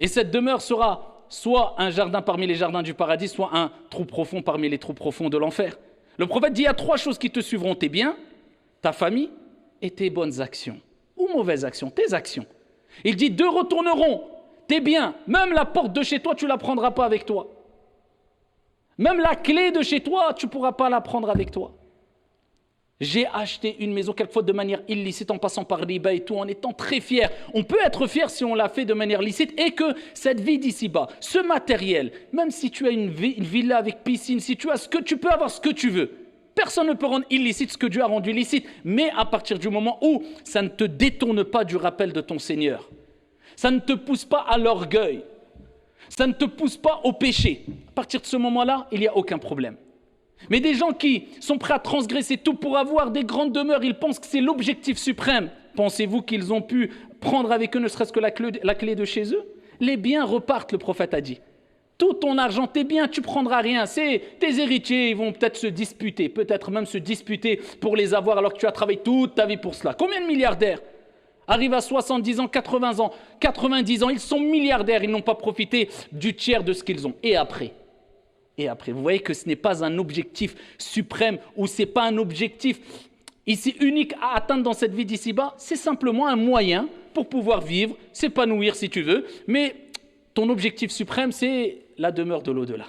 Et cette demeure sera soit un jardin parmi les jardins du paradis, soit un trou profond parmi les trous profonds de l'enfer. Le prophète dit, il y a 3 choses qui te suivront, tes biens, ta famille et tes bonnes actions. Ou mauvaises actions, tes actions. Il dit, 2 retourneront, tes biens, même la porte de chez toi, tu ne la prendras pas avec toi. Même la clé de chez toi, tu ne pourras pas la prendre avec toi. J'ai acheté une maison quelquefois de manière illicite en passant par riba et tout, en étant très fier. On peut être fier si on l'a fait de manière licite et que cette vie d'ici-bas, ce matériel, même si tu as une villa avec piscine, si tu as ce que tu peux avoir ce que tu veux, personne ne peut rendre illicite ce que Dieu a rendu licite. Mais à partir du moment où ça ne te détourne pas du rappel de ton Seigneur, ça ne te pousse pas à l'orgueil, ça ne te pousse pas au péché, à partir de ce moment-là, il n'y a aucun problème. Mais des gens qui sont prêts à transgresser tout pour avoir des grandes demeures, ils pensent que c'est l'objectif suprême. Pensez-vous qu'ils ont pu prendre avec eux ne serait-ce que la clé de chez eux? Les biens repartent, le prophète a dit. Tout ton argent, tes biens, tu ne prendras rien. C'est tes héritiers, ils vont peut-être se disputer, peut-être même se disputer pour les avoir alors que tu as travaillé toute ta vie pour cela. Combien de milliardaires arrivent à 70 ans, 80 ans, 90 ans, ils sont milliardaires, ils n'ont pas profité du tiers de ce qu'ils ont. Et après, vous voyez que ce n'est pas un objectif suprême ou ce n'est pas un objectif ici unique à atteindre dans cette vie d'ici-bas, c'est simplement un moyen pour pouvoir vivre, s'épanouir si tu veux, mais ton objectif suprême, c'est la demeure de l'au-delà.